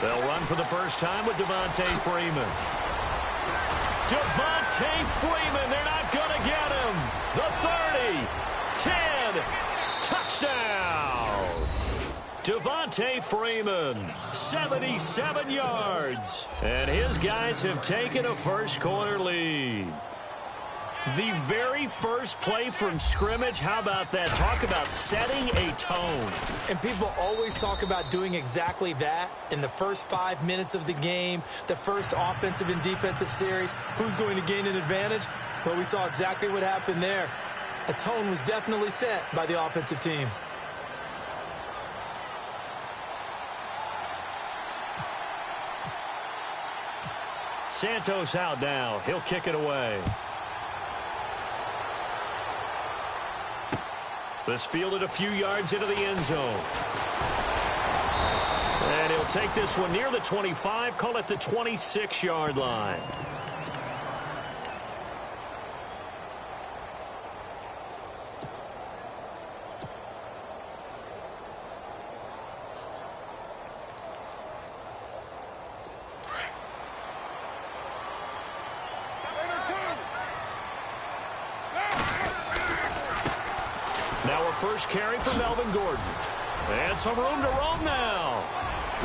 They'll run for the first time with Devontae Freeman. Devontae Freeman, they're not going to get him. The 30, 10, touchdown. Devontae Freeman, 77 yards. And his guys have taken a first-quarter lead. The very first play from scrimmage, how about that? Talk about setting a tone. And people always talk about doing exactly that in the first 5 minutes of the game, the first offensive and defensive series. Who's going to gain an advantage? Well, we saw exactly what happened there. A tone was definitely set by the offensive team. Santos out now. He'll kick it away. This fielded a few yards into the end zone. And he'll take this one near the 25, call it the 26-yard line. Now a first carry for Melvin Gordon. And some room to roam now.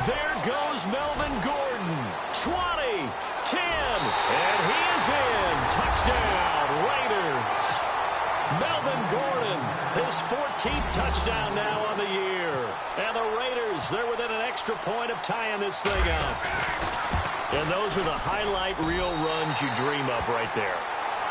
There goes Melvin Gordon. 20, 10, and he is in. Touchdown, Raiders. Melvin Gordon, his 14th touchdown now on the year. And the Raiders, they're within an extra point of tying this thing up. And those are the highlight reel runs you dream of right there.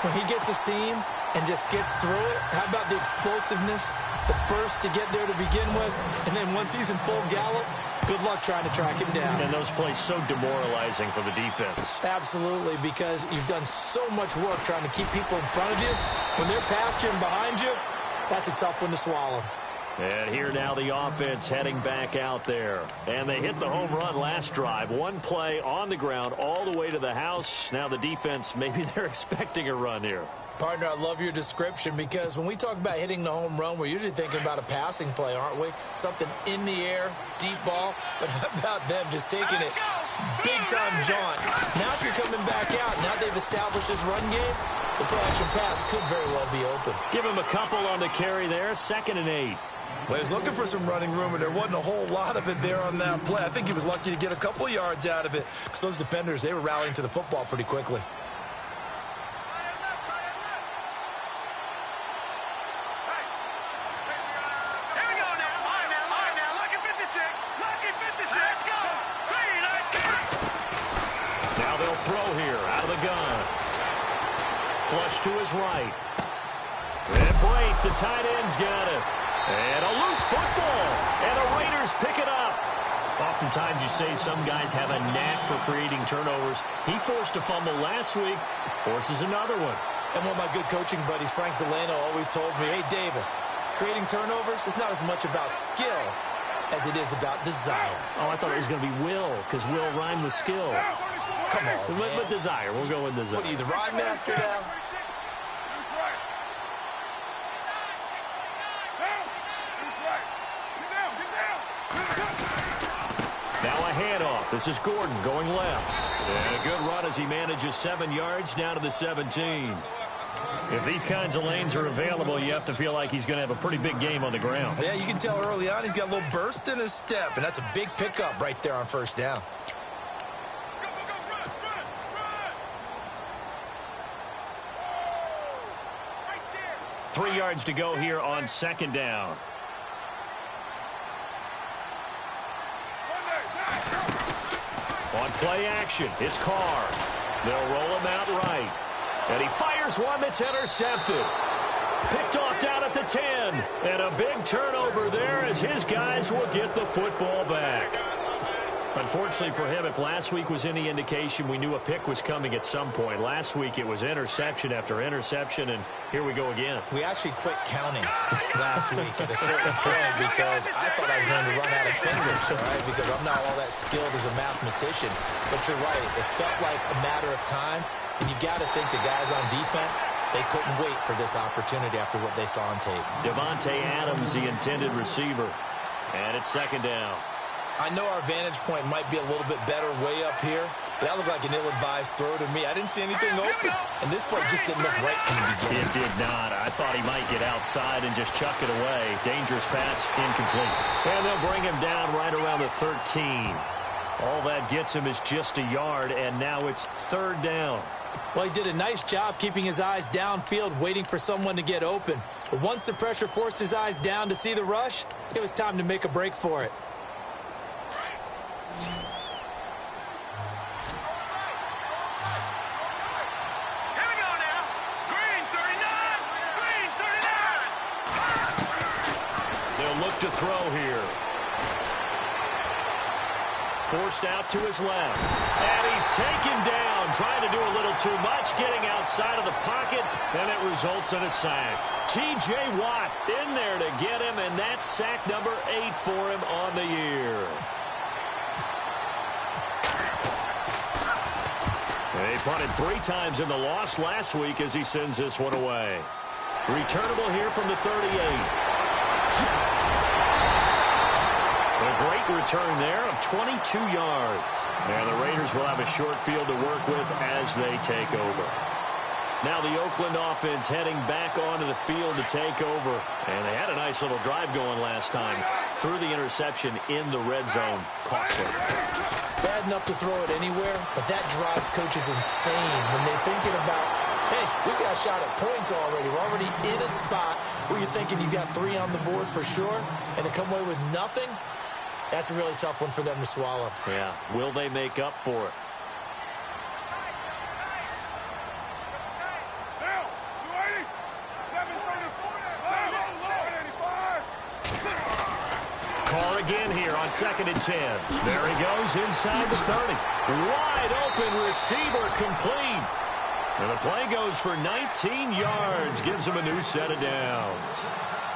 When he gets a seam and just gets through it, how about the explosiveness, the burst to get there to begin with, and then once he's in full gallop, good luck trying to track him down. And those plays so demoralizing for the defense. Absolutely, because you've done so much work trying to keep people in front of you. When they're past you and behind you, that's a tough one to swallow. And here now the offense heading back out there. And they hit the home run last drive. One play on the ground all the way to the house. Now the defense, maybe they're expecting a run here. Partner, I love your description because when we talk about hitting the home run, we're usually thinking about a passing play, aren't we? Something in the air, deep ball. But how about them just taking it big-time jaunt? Now if you're coming back out, now they've established this run game, the play-action pass could very well be open. Give him a couple on the carry there, 2nd and 8. Well, he was looking for some running room, and there wasn't a whole lot of it there on that play. I think he was lucky to get a couple yards out of it because those defenders, they were rallying to the football pretty quickly. Now they'll throw here out of the gun. Flush to his right. And break, the tight end's got it. And a loose football. And the Raiders pick it up. Oftentimes you say some guys have a knack for creating turnovers. He forced a fumble last week, forces another one. And one of my good coaching buddies, Frank Delano, always told me, hey, Davis, creating turnovers is not as much about skill as it is about desire. Oh, I thought it was going to be will, because will rhyme with skill. Come on, man. With desire. We'll go with desire. What are you, the rhyme master now? Now a handoff. This is Gordon going left. And a good run as he manages 7 yards down to the 17. If these kinds of lanes are available, you have to feel like he's going to have a pretty big game on the ground. Yeah, you can tell early on he's got a little burst in his step, and that's a big pickup right there on first down. Right there. 3 yards to go here on 2nd down. On play action, it's Carr. They'll roll him out right. And he fires one that's intercepted. Picked off down at the 10. And a big turnover there as his guys will get the football back. Unfortunately for him, if last week was any indication, we knew a pick was coming at some point. Last week it was interception after interception, and here we go again. We actually quit counting last week at a certain point because I thought I was going to run out of fingers, right? Because I'm not all that skilled as a mathematician. But you're right. It felt like a matter of time, and you got to think the guys on defense, they couldn't wait for this opportunity after what they saw on tape. Devontae Adams, the intended receiver. And it's 2nd down. I know our vantage point might be a little bit better way up here, but that looked like an ill-advised throw to me. I didn't see anything open, and this play just didn't look right from the beginning. It did not. I thought he might get outside and just chuck it away. Dangerous pass, incomplete. And they'll bring him down right around the 13. All that gets him is just a yard, and now it's 3rd down. Well, he did a nice job keeping his eyes downfield, waiting for someone to get open. But once the pressure forced his eyes down to see the rush, it was time to make a break for it. Here we go now. Green 39. Green 39. They'll look to throw here. Forced out to his left. And he's taken down, trying to do a little too much, getting outside of the pocket, and it results in a sack. T.J. Watt in there to get him, and that's sack number 8 for him on the year. They punted 3 times in the loss last week as he sends this one away. Returnable here from the 38. A great return there of 22 yards. And the Raiders will have a short field to work with as they take over. Now the Oakland offense heading back onto the field to take over. And they had a nice little drive going last time. Threw the interception in the red zone. Costly. Bad enough to throw it anywhere, but that drives coaches insane when they're thinking about, hey, we got a shot at points already. We're already in a spot where you're thinking you got 3 on the board for sure, and to come away with nothing, that's a really tough one for them to swallow. Yeah. Will they make up for it? Carr again here on 2nd and 10. There he goes inside the 30. Wide open receiver complete. And the play goes for 19 yards. Gives him a new set of downs.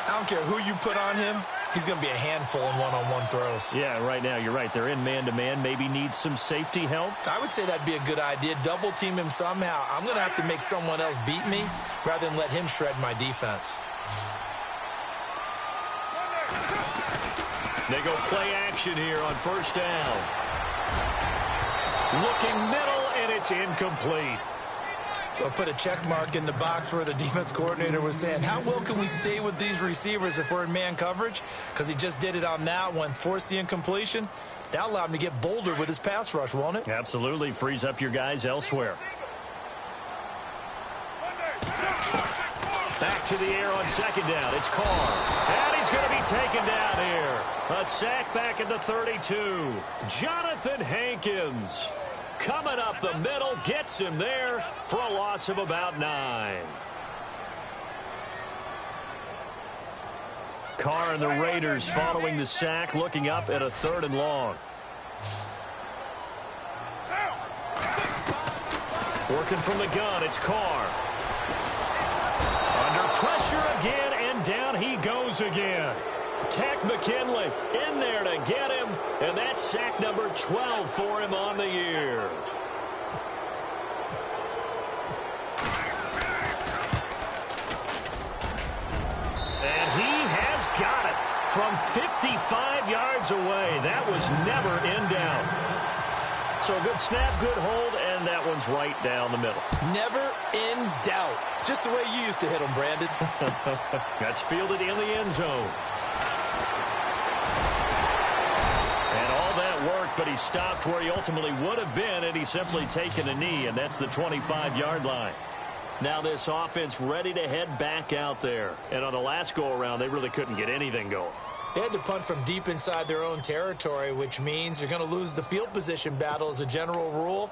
I don't care who you put on him. He's going to be a handful in one-on-one throws. Yeah, right now, you're right. They're in man-to-man. Maybe need some safety help. I would say that'd be a good idea. Double team him somehow. I'm going to have to make someone else beat me rather than let him shred my defense. They go play action here on 1st down. Looking middle, and it's incomplete. We'll put a check mark in the box where the defense coordinator was saying, how well can we stay with these receivers if we're in man coverage? Because he just did it on that one, forced the incompletion. That allowed him to get bolder with his pass rush, won't it? Absolutely. Frees up your guys elsewhere. Back to the air on 2nd down. It's Carr. And he's going to be taken down here. A sack back at the 32. Jonathan Hankins coming up the middle, gets him there for a loss of about 9. Carr and the Raiders following the sack, looking up at a 3rd and long. Working from the gun, it's Carr. Under pressure again, and down he goes again. Tack McKinley in there to get him, and that's sack number 12 for him on the year. And he has got it from 55 yards away. That was never in doubt. So a good snap, good hold, and that one's right down the middle. Never in doubt. Just the way you used to hit them, Brandon. That's fielded in the end zone. And all that worked, but he stopped where he ultimately would have been, and he's simply taken a knee, and that's the 25-yard line. Now this offense ready to head back out there. And on the last go-around, they really couldn't get anything going. They had to punt from deep inside their own territory, which means you're going to lose the field position battle as a general rule.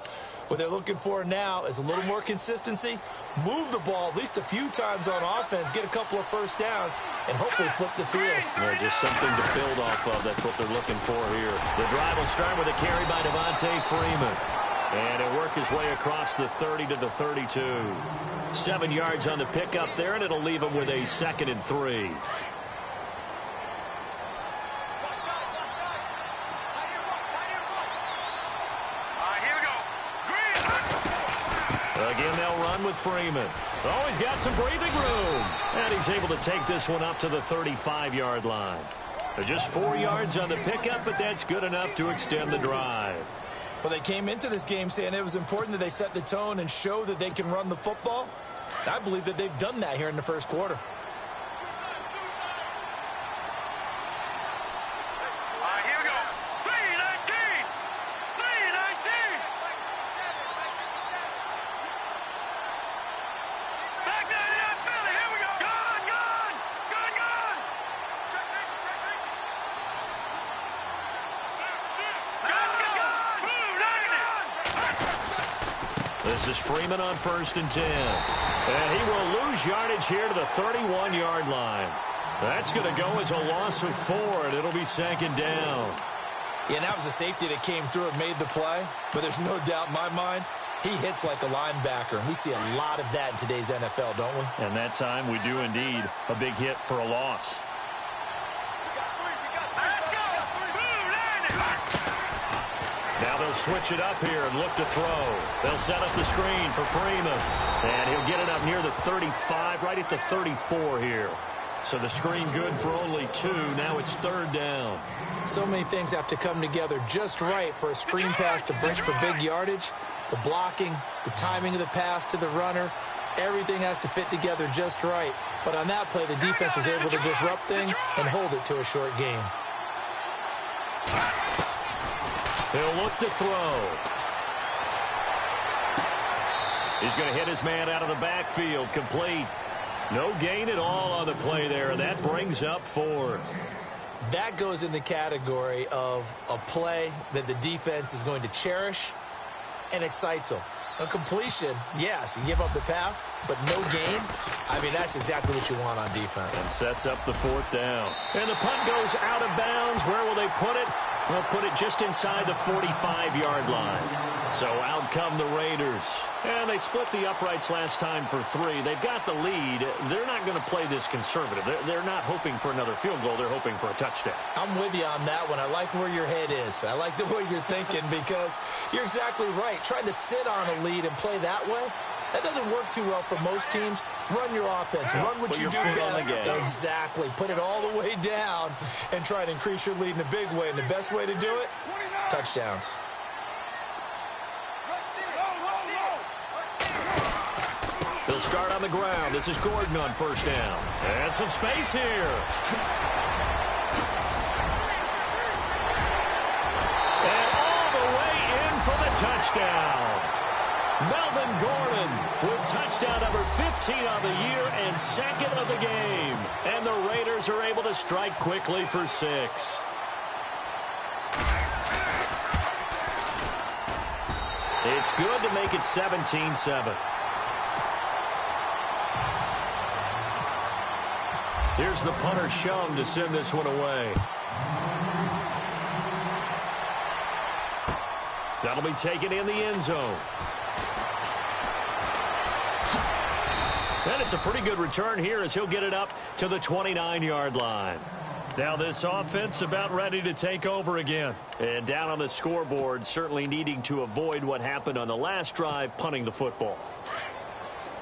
What they're looking for now is a little more consistency, move the ball at least a few times on offense, get a couple of first downs, and hopefully flip the field. Yeah, just something to build off of. That's what they're looking for here. The drive will start with a carry by Devontae Freeman. And it'll work his way across the 30 to the 32. 7 yards on the pickup there, and it'll leave him with a 2nd and 3. Again, they'll run with Freeman. Oh, he's got some breathing room. And he's able to take this one up to the 35-yard line. Just 4 yards on the pickup, but that's good enough to extend the drive. Well, they came into this game saying it was important that they set the tone and show that they can run the football. I believe that they've done that here in the first quarter. Here we go. 3-19. 3-19. Back down to that Philly. Here we go. Gone. This is Freeman on 1st and 10. And he will lose yardage here to the 31-yard line. That's going to go as a loss of 4, and it'll be 2nd down. Yeah, and that was a safety that came through and made the play. But there's no doubt in my mind, he hits like a linebacker. And we see a lot of that in today's NFL, don't we? And that time we do indeed a big hit for a loss. Let's go. Now they'll switch it up here and look to throw. They'll set up the screen for Freeman. And he'll get it up near the 35, right at the 34 here. So the screen good for only 2. Now it's 3rd down. So many things have to come together just right for a screen pass to break for big yardage. The blocking, the timing of the pass to the runner, everything has to fit together just right. But on that play, the defense was able to disrupt things and hold it to a short gain. He'll look to throw. He's going to hit his man out of the backfield, complete. No gain at all on the play there, and that brings up 4th. That goes in the category of a play that the defense is going to cherish and excites them. A completion, yes, you give up the pass, but no gain. I mean, that's exactly what you want on defense. And sets up the 4th down. And the punt goes out of bounds. Where will they put it? They'll put it just inside the 45-yard line. So out come the Raiders. And they split the uprights last time for 3. They've got the lead. They're not going to play this conservative. They're not hoping for another field goal. They're hoping for a touchdown. I'm with you on that one. I like where your head is. I like the way you're thinking because you're exactly right. Trying to sit on a lead and play that way, that doesn't work too well for most teams. Run your offense. Run what you do best. Exactly. Put it all the way down and try to increase your lead in a big way. And the best way to do it, touchdowns. They'll start on the ground. This is Gordon on 1st down. And some space here. And all the way in for the touchdown. Melvin Gordon with touchdown number 15 on the year and 2nd of the game. And the Raiders are able to strike quickly for 6. It's good to make it 17-7. Here's the punter, Shum, to send this one away. That'll be taken in the end zone. And it's a pretty good return here as he'll get it up to the 29-yard line. Now this offense about ready to take over again. And down on the scoreboard, certainly needing to avoid what happened on the last drive, punting the football.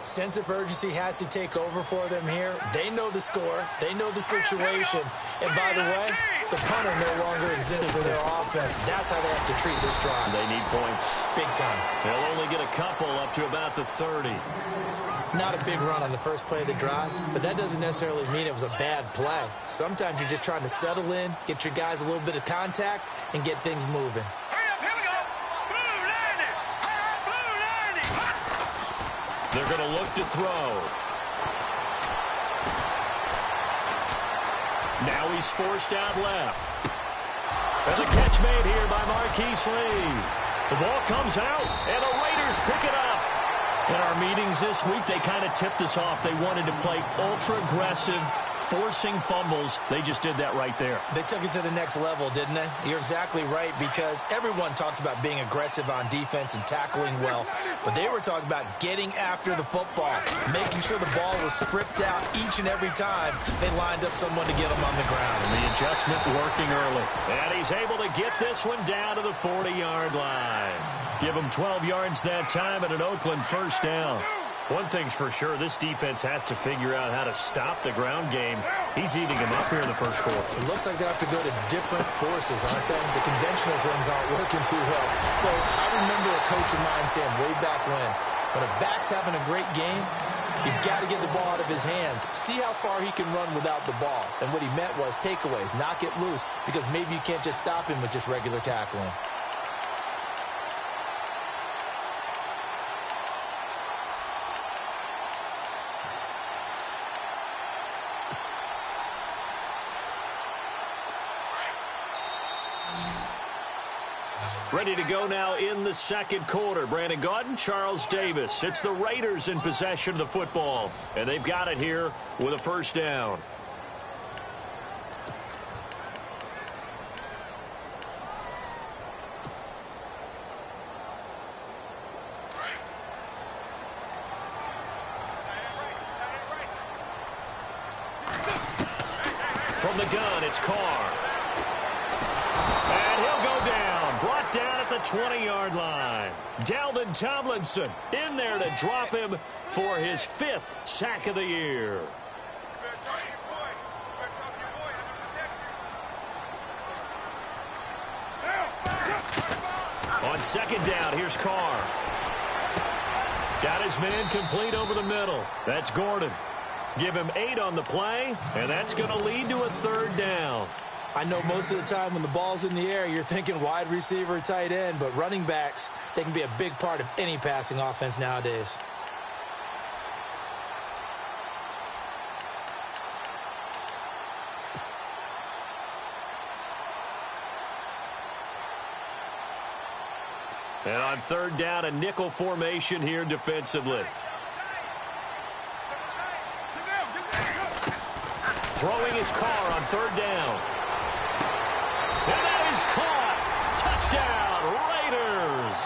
Sense of urgency has to take over for them here. They know the score. They know the situation. And by the way, the punter no longer exists for their offense. That's how they have to treat this drive. They need points. Big time. They'll only get a couple up to about the 30. Not a big run on the first play of the drive, but that doesn't necessarily mean it was a bad play. Sometimes you're just trying to settle in, get your guys a little bit of contact, and get things moving. Here we go. Blue landing. Blue landing. They're going to look to throw. Now he's forced out left. And the catch made here by Marquise Lee. The ball comes out, and the Raiders pick it up. In our meetings this week, they kind of tipped us off. They wanted to play ultra-aggressive, forcing fumbles. They just did that right there. They took it to the next level, didn't they? You're exactly right, because everyone talks about being aggressive on defense and tackling well, but they were talking about getting after the football, making sure the ball was stripped out each and every time they lined up someone to get them on the ground. And the adjustment working early. And he's able to get this one down to the 40-yard line. Give him 12 yards that time and an Oakland first down. One thing's for sure, this defense has to figure out how to stop the ground game He's eating him up here in the first quarter. It looks like they have to go to different forces, aren't they? The conventional things aren't working too well. So I remember a coach of mine saying way back when a back's having a great game, you've got to get the ball out of his hands. See how far he can run without the ball. And what he meant was takeaways, knock it loose, because maybe you can't just stop him with just regular tackling. Ready to go now in the second quarter. Brandon Gaudin, Charles Davis. It's the Raiders in possession of the football, and they've got it here with a first down. From the gun, it's Carr. And he'll go down. Brought down at the 20-yard line. Dalvin Tomlinson in there to drop him for his 5th sack of the year. On second down, here's Carr. Got his man complete over the middle. That's Gordon. Give him 8 on the play, and that's going to lead to a third down. I know most of the time when the ball's in the air, you're thinking wide receiver, tight end, but running backs, they can be a big part of any passing offense nowadays. And on third down, a nickel formation here defensively. Throwing his Carr on third down. And that is caught. Touchdown, Raiders.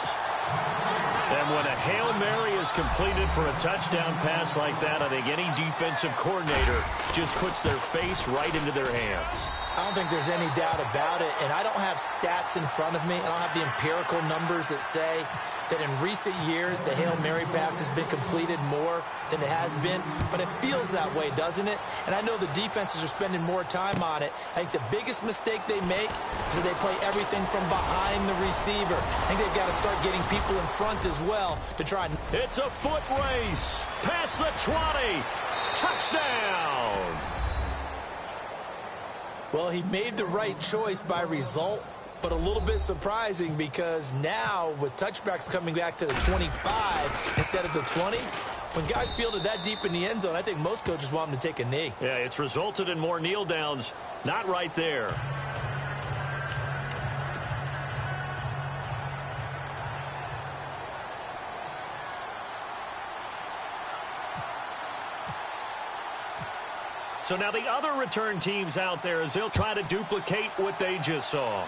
And when a Hail Mary is completed for a touchdown pass like that, I think any defensive coordinator just puts their face right into their hands. I don't think there's any doubt about it, and I don't have stats in front of me. I don't have the empirical numbers that say that in recent years the Hail Mary pass has been completed more than it has been, but it feels that way, doesn't it? And I know the defenses are spending more time on it. I think the biggest mistake they make is that they play everything from behind the receiver. I think they've got to start getting people in front as well to try and... It's a foot race. Past the 20. Touchdown. Well, he made the right choice by result, but a little bit surprising because now with touchbacks coming back to the 25 instead of the 20, when guys fielded that deep in the end zone, I think most coaches want them to take a knee. Yeah, it's resulted in more kneel downs. Not right there. So now the other return teams out there as they'll try to duplicate what they just saw.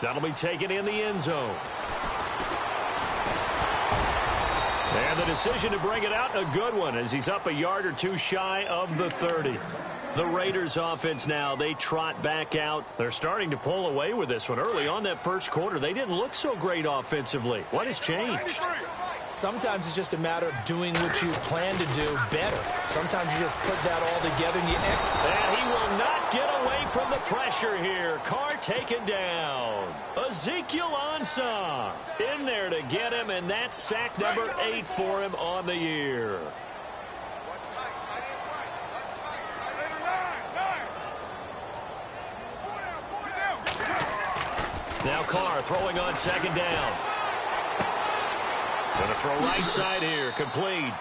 That'll be taken in the end zone. And the decision to bring it out, a good one, as he's up a yard or two shy of the 30. The Raiders offense now, they trot back out. They're starting to pull away with this one. Early on that first quarter, they didn't look so great offensively. What has changed? Sometimes it's just a matter of doing what you plan to do better. Sometimes you just put that all together and you execute. And he will not get away from the pressure here. Carr taken down. Ezekiel Ansah in there to get him, and that's sack number 8 for him on the year. Now Carr throwing on second down. Going to throw right side here, complete.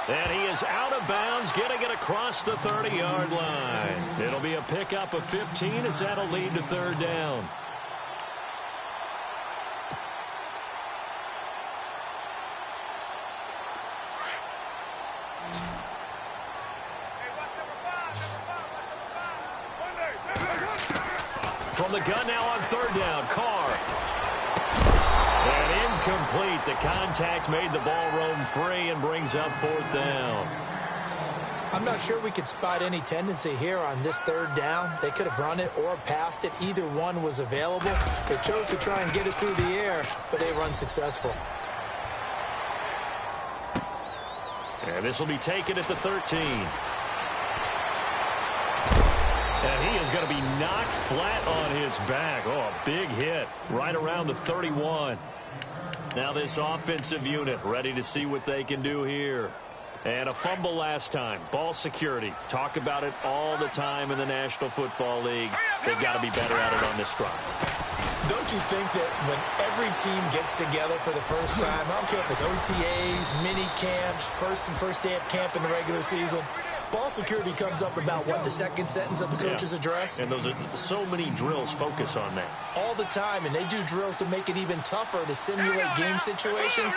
And he is out of bounds, getting it across the 30-yard line. It'll be a pickup of 15 as that'll lead to third down. From the gun now on third down, Carr. And incomplete. The contact made the ball roam free and brings up fourth down. I'm not sure we could spot any tendency here on this third down. They could have run it or passed it. Either one was available. They chose to try and get it through the air, but they were unsuccessful. And this will be taken at the 13. goes back. Oh, a big hit right around the 31. Now this offensive unit ready to see what they can do here. And a fumble last time. Ball security. Talk about it all the time in the National Football League. They've got to be better at it on this drive. Don't you think that when every team gets together for the first time, I don't care if it's OTAs, mini camps, first day of camp in the regular season, ball security comes up about, what, the second sentence of the coach's address? And those are so many drills focus on that. All the time, and they do drills to make it even tougher to simulate game situations.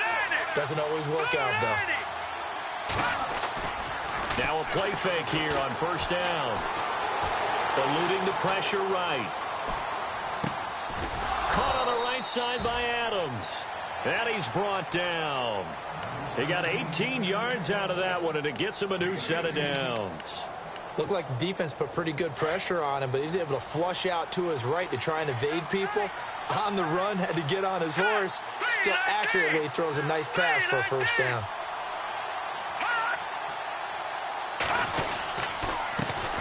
Doesn't always work out, though. Now a play fake here on first down. Eluding the pressure right. Caught on the right side by Adams. And he's brought down. He got 18 yards out of that one, and it gets him a new set of downs. Looked like the defense put pretty good pressure on him, but he's able to flush out to his right to try and evade people. On the run, had to get on his horse. Still accurately throws a nice pass for a first down.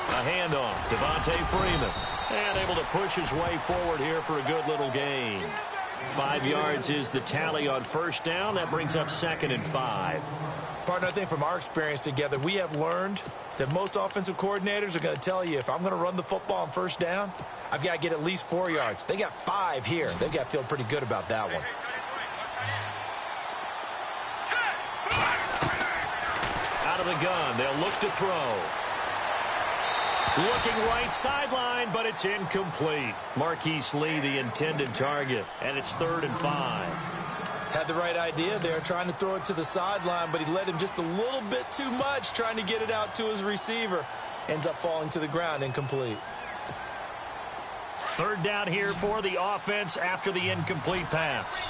A handoff, Devontae Freeman. And able to push his way forward here for a good little gain. 5 yards is the tally on first down. That brings up 2nd and 5. Partner, I think from our experience together, we have learned that most offensive coordinators are going to tell you, if I'm going to run the football on first down, I've got to get at least 4 yards. They got 5 here. They've got to feel pretty good about that one. Out of the gun, they'll look to throw. Looking right sideline, but it's incomplete. Marquise Lee, the intended target, and it's 3rd and 5. Had the right idea there, trying to throw it to the sideline, but he led him just a little bit too much, trying to get it out to his receiver. Ends up falling to the ground, incomplete. 3rd down here for the offense after the incomplete pass.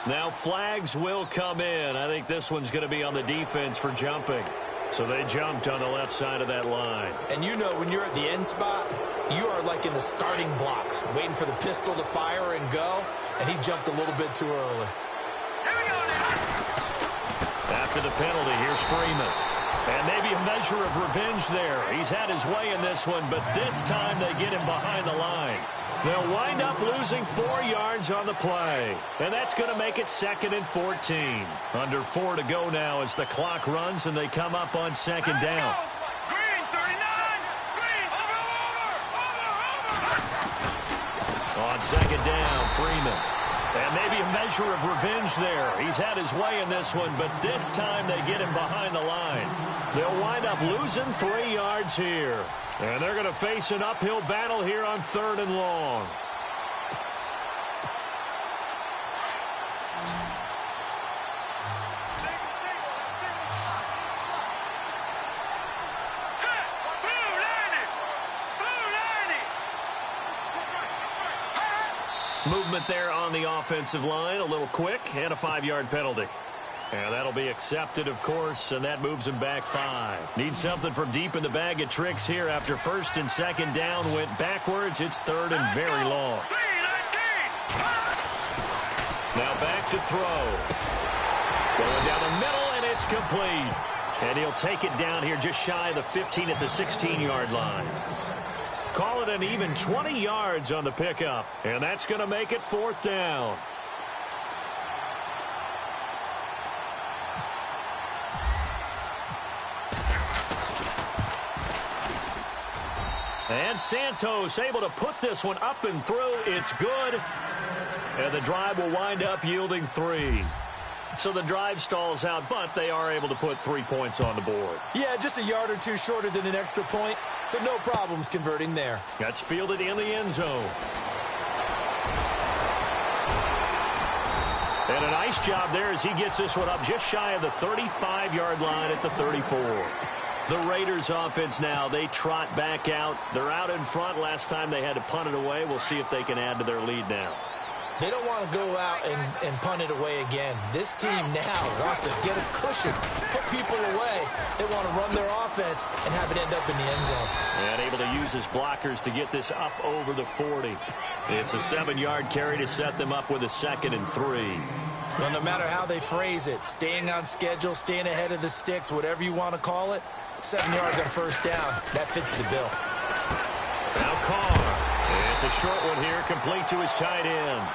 Now flags will come in. I think this one's going to be on the defense for jumping. So they jumped on the left side of that line. And you know, when you're at the end spot, you are like in the starting blocks, waiting for the pistol to fire and go, and he jumped a little bit too early. After the penalty, here's Freeman. And maybe a measure of revenge there. He's had his way in this one, but this time they get him behind the line. They'll wind up losing 4 yards on the play. And that's going to make it 2nd and 14. Under 4 to go now as the clock runs and they come up on 2nd down. Green, 39. Green, over. On 2nd down, Freeman. And maybe a measure of revenge there. He's had his way in this one, but this time they get him behind the line. They'll wind up losing 3 yards here. And they're going to face an uphill battle here on 3rd and long. Movement there on the offensive line, a little quick, and a 5-yard penalty. And that'll be accepted, of course, and that moves him back 5. Need something from deep in the bag of tricks here after 1st and 2nd down went backwards. It's 3rd and very long. Now back to throw. Going down the middle, and it's complete. And he'll take it down here just shy of the 15 at the 16-yard line. Call it an even 20 yards on the pickup, and that's going to make it 4th down. And Santos able to put this one up and through. It's good. And the drive will wind up yielding 3. So the drive stalls out, but they are able to put 3 points on the board. Yeah, just a yard or two shorter than an extra point. So no problems converting there. That's fielded in the end zone. And a nice job there as he gets this one up just shy of the 35-yard line at the 34. The Raiders offense now, they trot back out. They're out in front. Last time they had to punt it away. We'll see if they can add to their lead now. They don't want to go out and punt it away again. This team now wants to get a cushion, put people away. They want to run their offense and have it end up in the end zone. And able to use his blockers to get this up over the 40. It's a 7-yard carry to set them up with a 2nd and 3. Well, no matter how they phrase it, staying on schedule, staying ahead of the sticks, whatever you want to call it, 7 yards on first down, that fits the bill. Now Carr. It's a short one here, complete to his tight end.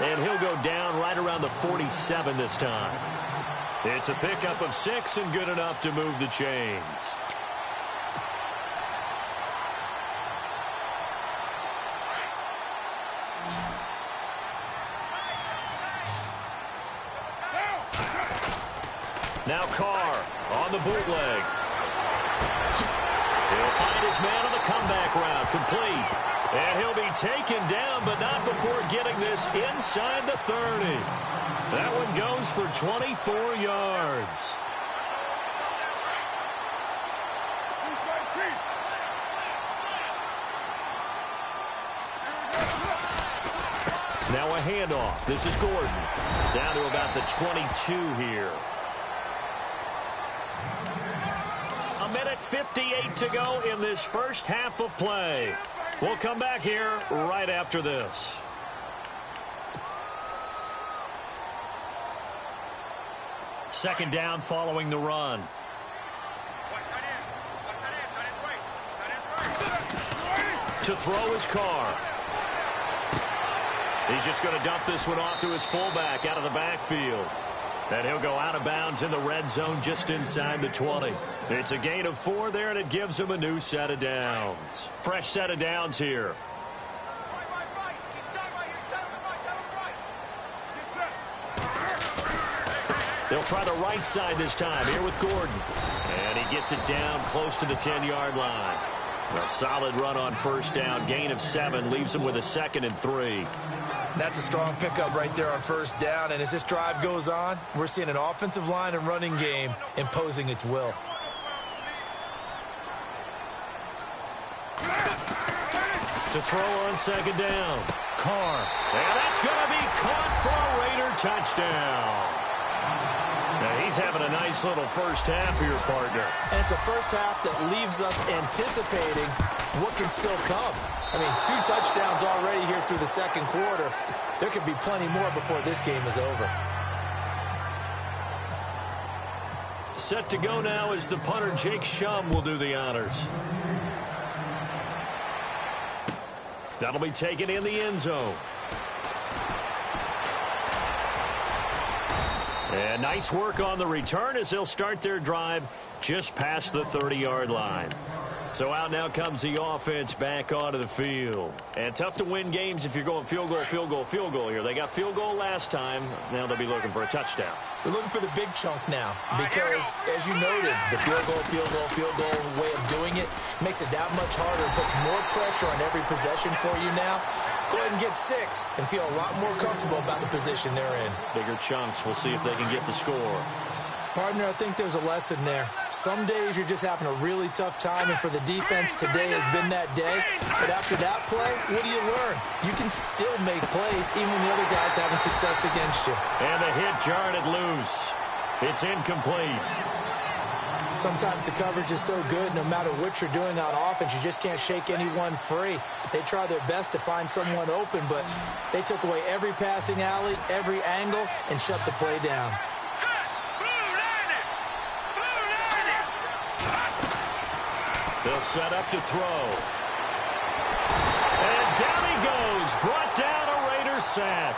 And he'll go down right around the 47 this time. It's a pickup of 6 and good enough to move the chains. Now Carr on the bootleg. He'll find his man on the comeback route, complete. And he'll be taken down, but not before getting this inside the 30. That one goes for 24 yards. Now a handoff. This is Gordon. Down to about the 22 here. A minute 58 to go in this first half of play. We'll come back here right after this. Second down following the run. To throw his Carr. He's just going to dump this one off to his fullback out of the backfield. And he'll go out of bounds in the red zone just inside the 20. It's a gain of 4 there, and it gives him a new set of downs. Fresh set of downs here. They'll try the right side this time here with Gordon. And he gets it down close to the 10-yard line. A solid run on first down. Gain of 7 leaves him with a 2nd and 3. That's a strong pickup right there on first down. And as this drive goes on, we're seeing an offensive line and running game imposing its will. To throw on second down. Carr. And that's going to be caught for a Raider touchdown. Now he's having a nice little first half here, partner. And it's a first half that leaves us anticipating what can still come. I mean, 2 touchdowns already here through the second quarter. There could be plenty more before this game is over. Set to go now as the punter, Jake Shum, will do the honors. That'll be taken in the end zone. And nice work on the return as they'll start their drive just past the 30-yard line. So out now comes the offense back onto the field. And tough to win games if you're going field goal, field goal, field goal here. They got field goal last time. Now they'll be looking for a touchdown. They're looking for the big chunk now because, as you noted, the field goal way of doing it makes it that much harder. It puts more pressure on every possession for you now. Go ahead and get 6 and feel a lot more comfortable about the position they're in. Bigger chunks. We'll see if they can get the score. Partner, I think there's a lesson there. Some days you're just having a really tough time, and for the defense, today has been that day. But after that play, what do you learn? You can still make plays even when the other guy's having success against you. And the hit jarred it loose. It's incomplete. Sometimes the coverage is so good, no matter what you're doing on offense, you just can't shake anyone free. They try their best to find someone open, but they took away every passing alley, every angle, and shut the play down. They'll set up to throw. And down he goes. Brought down a Raider sack.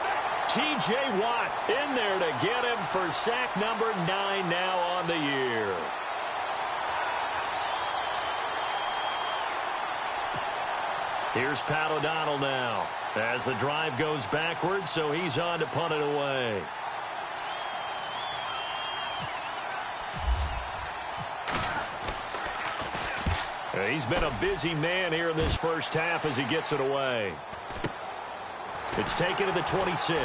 T.J. Watt in there to get him for sack number 9 now on the year. Here's Pat O'Donnell now as the drive goes backwards, so he's on to punt it away. He's been a busy man here in this first half as he gets it away. It's taken to the 26.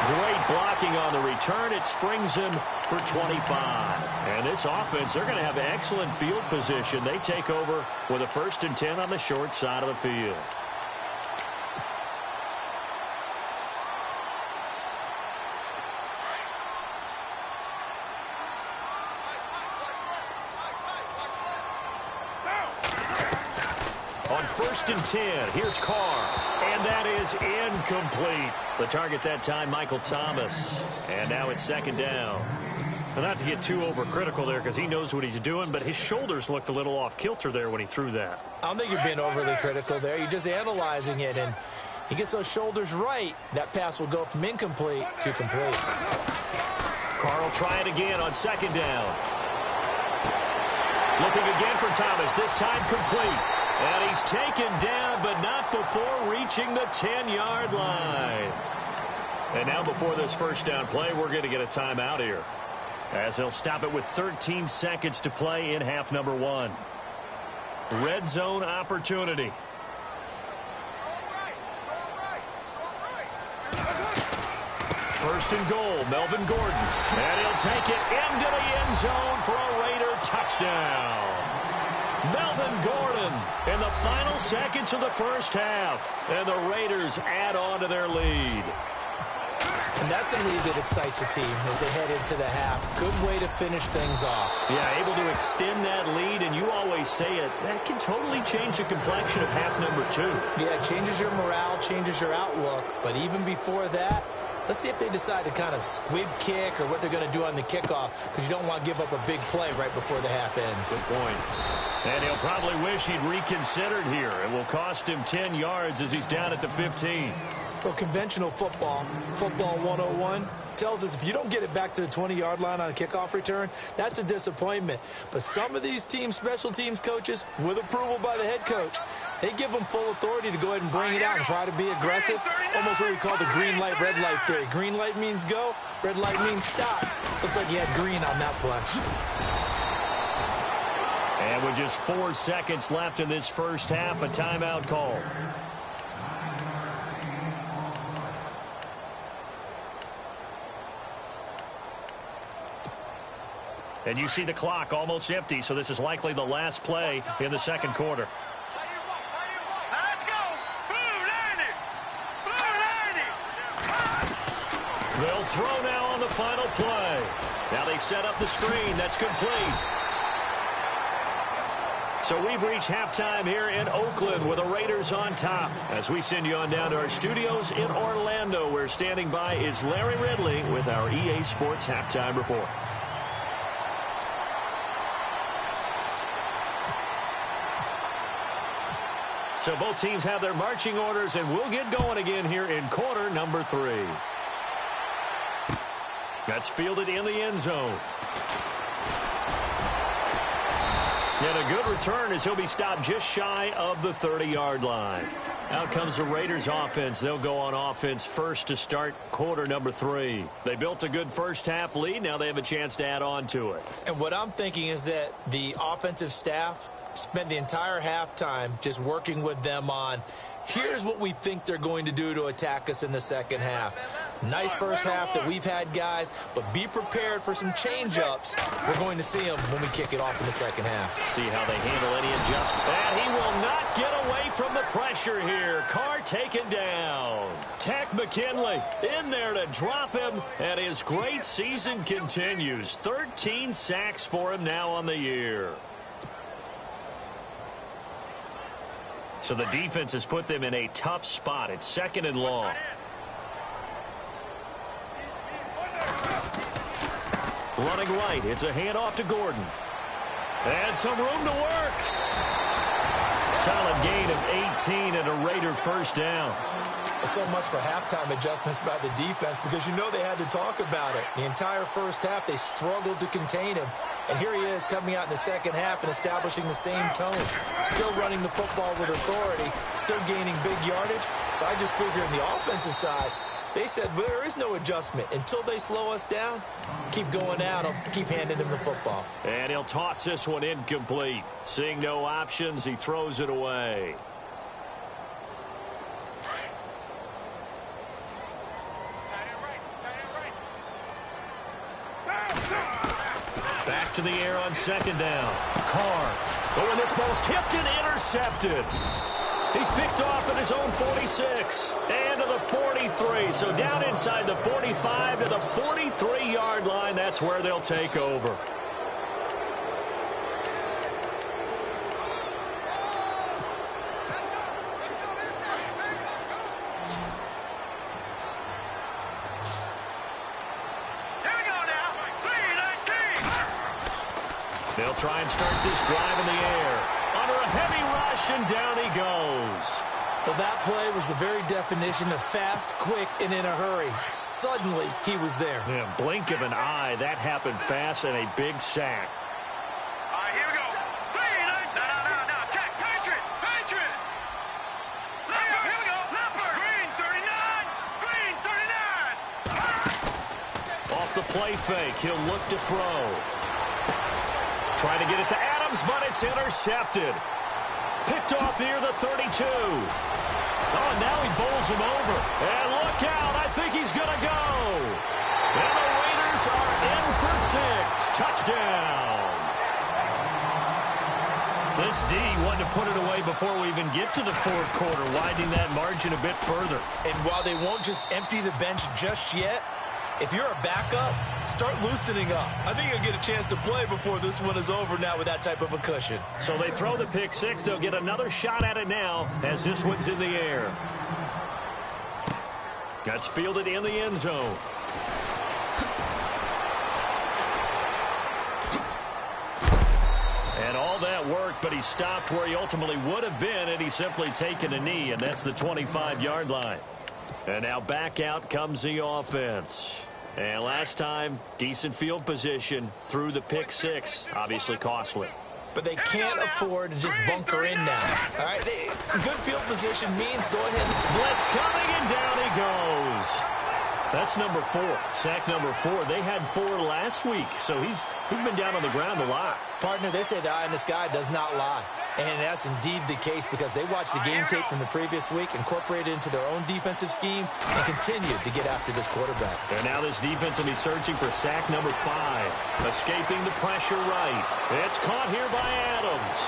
Great blocking on the return. It springs him for 25. And this offense, they're going to have excellent field position. They take over with a 1st and 10 on the short side of the field. On 1st and 10. Here's Carr, and that is incomplete. The target that time, Michael Thomas. And now it's 2nd down. Well, not to get too overcritical there because he knows what he's doing, but his shoulders looked a little off kilter there when he threw that. I don't think you're being overly critical there. You're just analyzing it, and he gets those shoulders right. That pass will go from incomplete to complete. Carr will try it again on 2nd down. Looking again for Thomas, this time complete. And he's taken down, but not before reaching the 10-yard line. And now before this 1st down play, we're going to get a timeout here, as they'll stop it with 13 seconds to play in half number 1. Red zone opportunity. First and goal, Melvin Gordon. And he'll take it into the end zone for a Raider touchdown. Melvin Gordon in the final seconds of the 1st half. And the Raiders add on to their lead. And that's a lead that excites a team as they head into the half. Good way to finish things off. Yeah, able to extend that lead, and you always say it, that can totally change the complexion of half number 2. Yeah, it changes your morale, changes your outlook. But even before that, let's see if they decide to kind of squib kick or what they're going to do on the kickoff, because you don't want to give up a big play right before the half ends. Good point. And he'll probably wish he'd reconsidered here. It will cost him 10 yards as he's down at the 15. Well, conventional football 101, tells us if you don't get it back to the 20-yard line on a kickoff return, that's a disappointment. But some of these teams, special teams coaches, with approval by the head coach, they give them full authority to go ahead and bring it out and try to be aggressive. Almost what we call the green light, red light theory. Green light means go, red light means stop. Looks like you had green on that play. And with just 4 seconds left in this 1st half, a timeout call. And you see the clock almost empty, so this is likely the last play in the 2nd quarter. Let's go. Blue 90. Blue 90. They'll throw now on the final play. Now they set up the screen. That's complete. So we've reached halftime here in Oakland with the Raiders on top. As we send you on down to our studios in Orlando, where standing by is Larry Ridley with our EA Sports Halftime Report. So both teams have their marching orders, and we'll get going again here in quarter number 3. That's fielded in the end zone. And a good return as he'll be stopped just shy of the 30-yard line. Out comes the Raiders offense. They'll go on offense first to start quarter number 3. They built a good 1st half lead. Now they have a chance to add on to it. And what I'm thinking is that the offensive staff spent the entire halftime just working with them on, here's what we think they're going to do to attack us in the 2nd half. Nice 1st half that we've had, guys, but be prepared for some change-ups. We're going to see them when we kick it off in the 2nd half. See how they handle any adjustment. And he will not get away from the pressure here. Carr taken down. Takk McKinley in there to drop him, and his great season continues. 13 sacks for him now on the year. So the defense has put them in a tough spot. It's 2nd and long. Running right. It's a handoff to Gordon. And some room to work. Solid gain of 18 and a Raider 1st down. So much for halftime adjustments by the defense, because you know they had to talk about it. The entire 1st half, they struggled to contain him. And here he is coming out in the 2nd half and establishing the same tone. Still running the football with authority, still gaining big yardage. So I just figure on the offensive side, they said, well, there is no adjustment. Until they slow us down, keep going at them, keep handing him the football. And he'll toss this one incomplete. Seeing no options, he throws it away. Back to the air on 2nd down. Carr. Oh, and this ball's tipped and intercepted. He's picked off at his own 46 and to the 43. So down inside the 45 to the 43-yard line. That's where they'll take over. They'll try and start this drive in the air. Under a heavy rush, and down he goes. Well, that play was the very definition of fast, quick, and in a hurry. Suddenly, he was there. Yeah, blink of an eye. That happened fast and a big sack. All right, here we go. No. Check. Patriot. Leopard. Here we go. Leopard. Green 39. Green 39. Off the play fake, he'll look to throw. Trying to get it to Adams, but it's intercepted. Picked off near the 32. Oh, and now he bowls him over. And look out, I think he's going to go. And the Raiders are in for 6. Touchdown. This D wanted to put it away before we even get to the fourth quarter, widening that margin a bit further. And while they won't just empty the bench just yet, if you're a backup, start loosening up. I think you'll get a chance to play before this one is over now with that type of a cushion. So they throw the pick six. They'll get another shot at it now as this one's in the air. That's fielded in the end zone. And all that work, but he stopped where he ultimately would have been had he simply taken a knee, and that's the 25-yard line. And now back out comes the offense. And last time, decent field position through the pick six. Obviously costly. But they can't afford to just bunker in now. All right, good field position means go ahead. Blitz coming, and down he goes. That's number 4. Sack number 4. They had 4 last week, so he's been down on the ground a lot. Partner, they say the eye in the sky does not lie. And that's indeed the case because they watched the game tape from the previous week, incorporated it into their own defensive scheme, and continued to get after this quarterback. And now this defense will be searching for sack number 5. Escaping the pressure right. It's caught here by Adams.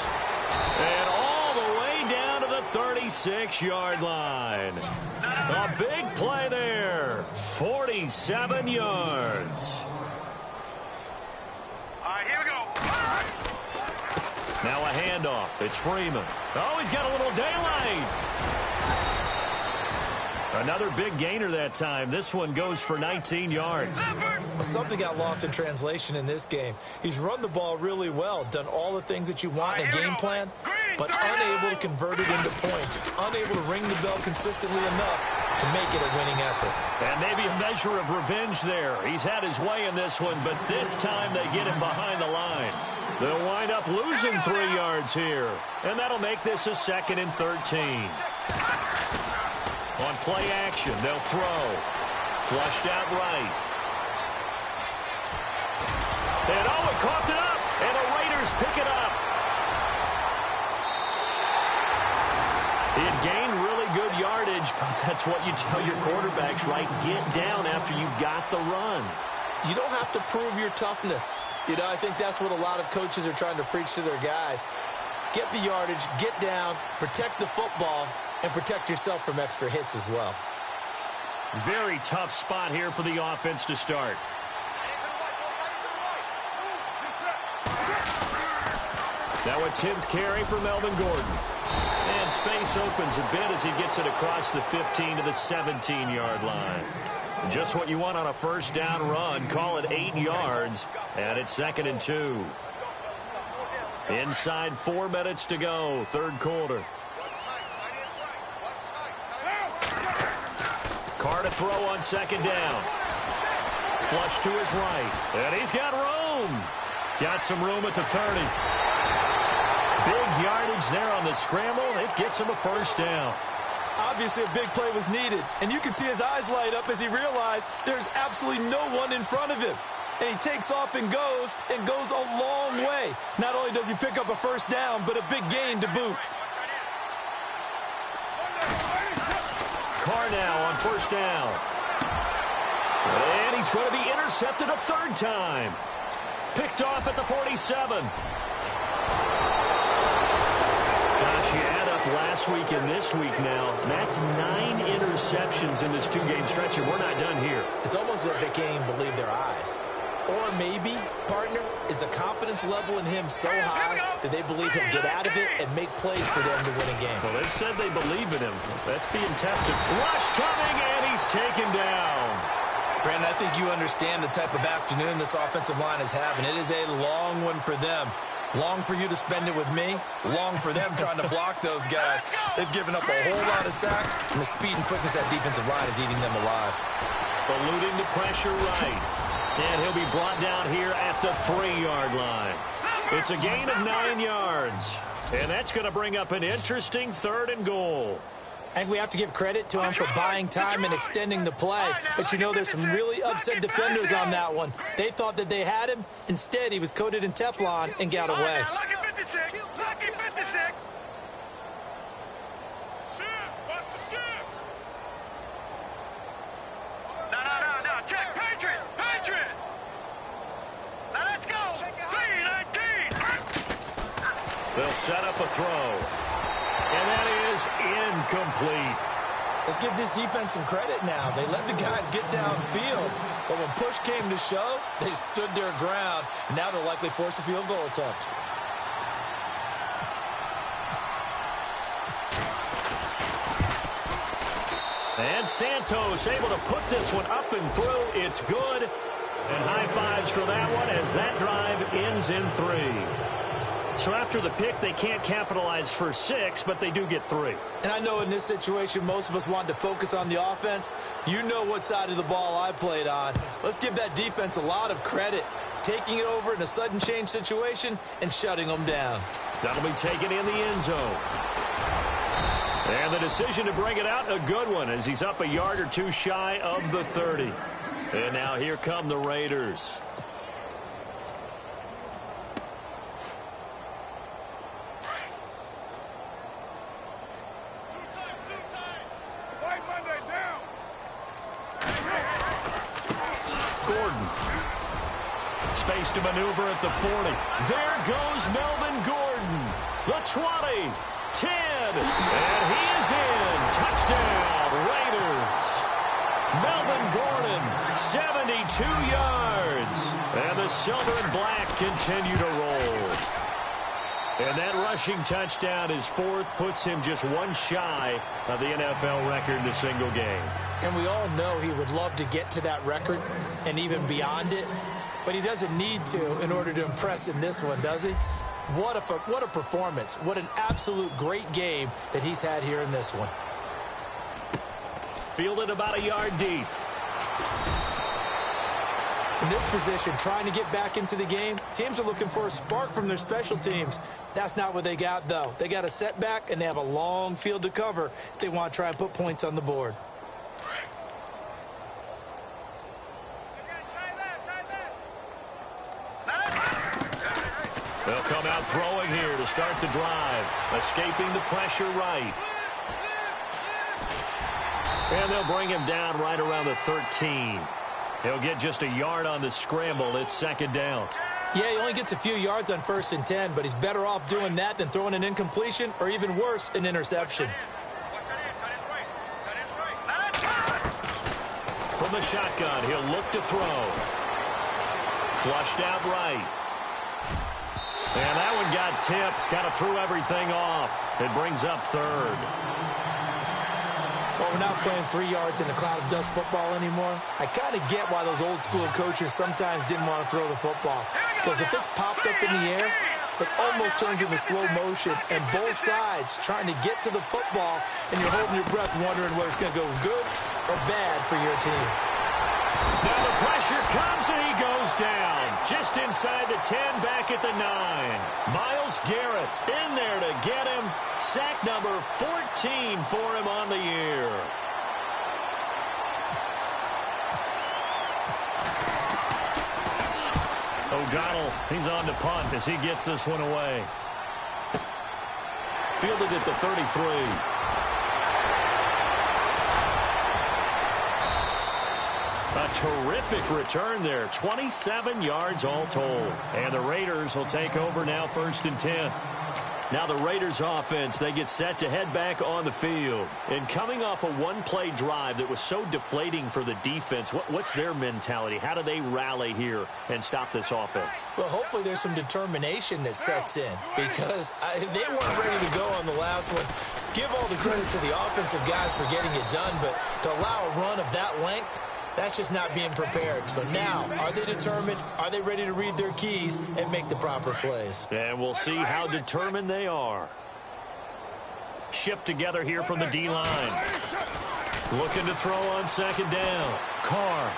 And all the way down to the 36-yard line. A big play there. 47 yards. All right, here we go. Now a handoff. It's Freeman. Oh, he's got a little daylight. Another big gainer that time. This one goes for 19 yards. Well, something got lost in translation in this game. He's run the ball really well, done all the things that you want in a game plan, but unable to convert it into points, unable to ring the bell consistently enough to make it a winning effort. And maybe a measure of revenge there. He's had his way in this one, but this time they get him behind the line. They'll wind up losing 3 yards here, and that'll make this a 2nd and 13. On play action, they'll throw. Flushed out right. And oh, it coughed it up, and the Raiders pick it up. He had gained really good yardage, but that's what you tell your quarterbacks, right? Get down after you got the run. You don't have to prove your toughness. You know, I think that's what a lot of coaches are trying to preach to their guys. Get the yardage, get down, protect the football, and protect yourself from extra hits as well. Very tough spot here for the offense to start. Now a 10th carry for Melvin Gordon. And space opens a bit as he gets it across the 15 to the 17-yard line. Just what you want on a first down run. Call it 8 yards, and it's 2nd and 2. Inside 4 minutes to go, third quarter. Carr to throw on 2nd down. Flush to his right, and he's got room. Got some room at the 30. Big yardage there on the scramble. It gets him a first down. Obviously, a big play was needed, and you can see his eyes light up as he realized there's absolutely no one in front of him. And he takes off and goes a long way. Not only does he pick up a first down, but a big gain to boot. Carr now on first down. And he's going to be intercepted a 3rd time. Picked off at the 47. Gosh, you add up last week and this week now. That's 9 interceptions in this 2-game stretch, and we're not done here. It's almost as if they can't even believe their eyes. Or maybe, partner, is the confidence level in him so high that they believe he'll get out of it and make plays for them to win a game. Well, they've said they believe in him. That's being tested. Rush coming, and he's taken down. Brandon, I think you understand the type of afternoon this offensive line is having. It is a long one for them. Long for you to spend it with me. Long for them trying to block those guys. They've given up a whole lot of sacks, and the speed and quickness of that defensive line is eating them alive. Eluding the pressure right. And he'll be brought down here at the 3-yard line. It's a gain of 9 yards. And that's going to bring up an interesting 3rd and goal. And we have to give credit to him for buying time and extending the play. But, you know, there's some really upset defenders on that one. They thought that they had him. Instead, he was coated in Teflon and got away. Lucky 56. Lucky 56. No. Check. Patriot. Patriot. Now let's go. 3-19. They'll set up a throw. And that is incomplete. Let's give this defense some credit now. They let the guys get downfield. But when push came to shove, they stood their ground. And now they'll likely force a field goal attempt. And Santos able to put this one up and through. It's good. And high fives for that one as that drive ends in 3. So after the pick, they can't capitalize for 6, but they do get 3. And I know in this situation, most of us wanted to focus on the offense. You know what side of the ball I played on. Let's give that defense a lot of credit. Taking it over in a sudden change situation and shutting them down. That'll be taken in the end zone. And the decision to bring it out, a good one, as he's up a yard or 2 shy of the 30. And now here come the Raiders. Gordon. Space to maneuver at the 40. There goes Melvin Gordon. The 20. 10. And he is in. Touchdown, Raiders. Melvin Gordon, 72 yards. And the silver and black continue to roll. And that rushing touchdown, his 4th, puts him just 1 shy of the NFL record in a single game. And we all know he would love to get to that record and even beyond it. But he doesn't need to in order to impress in this one, does he? What a performance. What an absolute great game that he's had here in this one. Fielded about a yard deep. In this position, trying to get back into the game, teams are looking for a spark from their special teams. That's not what they got, though. They got a setback, and they have a long field to cover if they want to try and put points on the board. They'll come out throwing here to start the drive. Escaping the pressure right. And they'll bring him down right around the 13. He'll get just a yard on the scramble. It's 2nd down. Yeah, he only gets a few yards on 1st and 10, but he's better off doing that than throwing an incompletion or even worse, an interception. From the shotgun, he'll look to throw. Flushed out right. And that one got tipped. Kind of threw everything off. It brings up 3rd. Well, we're not playing 3 yards in a cloud of dust football anymore. I kind of get why those old school coaches sometimes didn't want to throw the football. Because if it's popped up in the air, it almost turns into slow motion. And both sides trying to get to the football, and you're holding your breath wondering whether it's going to go good or bad for your team. Now the pressure comes, and he goes down. Just inside the 10, back at the 9. Myles Garrett in there to get him. Sack number 14 for him on the year. O'Donnell, he's on to punt as he gets this one away. Fielded at the 33. A terrific return there. 27 yards all told. And the Raiders will take over now 1st and 10. Now the Raiders offense, they get set to head back on the field. And coming off a one-play drive that was so deflating for the defense, what's their mentality? How do they rally here and stop this offense? Well, hopefully there's some determination that sets in because they weren't ready to go on the last one. Give all the credit to the offensive guys for getting it done, but to allow a run of that length, That's just not being prepared. So now, are they determined? Are they ready to read their keys and make the proper plays? And we'll see how determined they are. Shift together here from the D-line. Looking to throw on second down. Carr.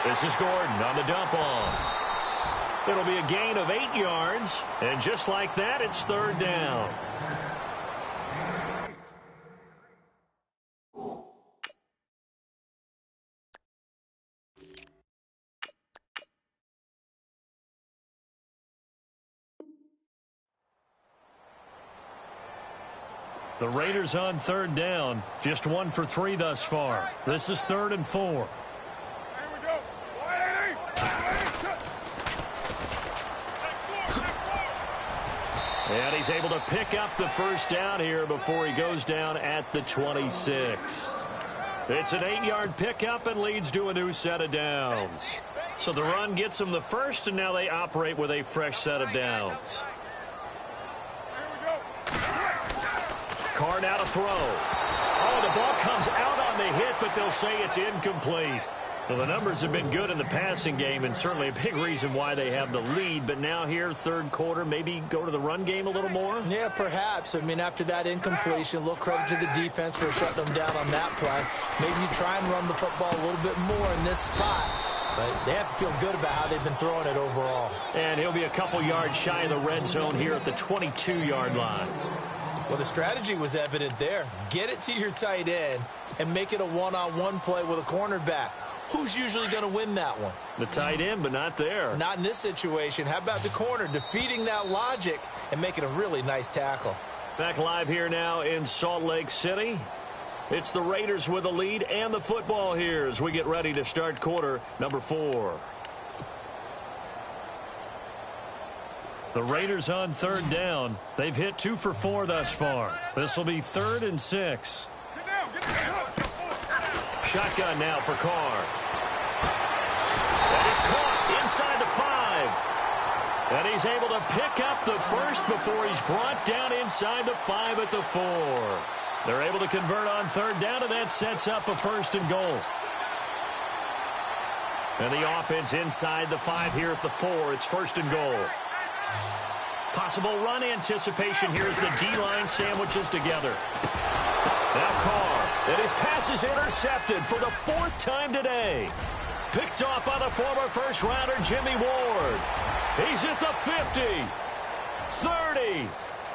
This is Gordon on the dump off. It'll be a gain of 8 yards. And just like that, it's third down. The Raiders on third down. Just 1 for 3 thus far. This is 3rd and 4. And he's able to pick up the first down here before he goes down at the 26. It's an 8-yard pickup and leads to a new set of downs. So the run gets them the first, and now they operate with a fresh set of downs. Carr now to throw. Oh, the ball comes out on the hit, but they'll say it's incomplete. Well, the numbers have been good in the passing game, and certainly a big reason why they have the lead. But now here, third quarter, maybe go to the run game a little more? Yeah, perhaps. I mean, after that incompletion, a little credit to the defense for shutting them down on that play. Maybe you try and run the football a little bit more in this spot. But they have to feel good about how they've been throwing it overall. And he'll be a couple yards shy of the red zone here at the 22-yard line. Well, the strategy was evident there. Get it to your tight end and make it a one-on-one play with a cornerback. Who's usually going to win that one? The tight end, but not there. Not in this situation. How about the corner defeating that logic and making a really nice tackle? Back live here now in Salt Lake City. It's the Raiders with the lead and the football here as we get ready to start quarter number 4. The Raiders on third down. They've hit 2 for 4 thus far. This will be 3rd and 6. Shotgun now for Carr. That is caught inside the 5. And he's able to pick up the first before he's brought down inside the 5 at the 4. They're able to convert on third down, and that sets up a 1st and goal. And the offense inside the 5 here at the 4. It's 1st and goal. Possible run anticipation here as the D-line sandwiches together. Now Carr. And his pass is intercepted for the 4th time today. Picked off by the former first-rounder Jimmy Ward. He's at the 50, 30,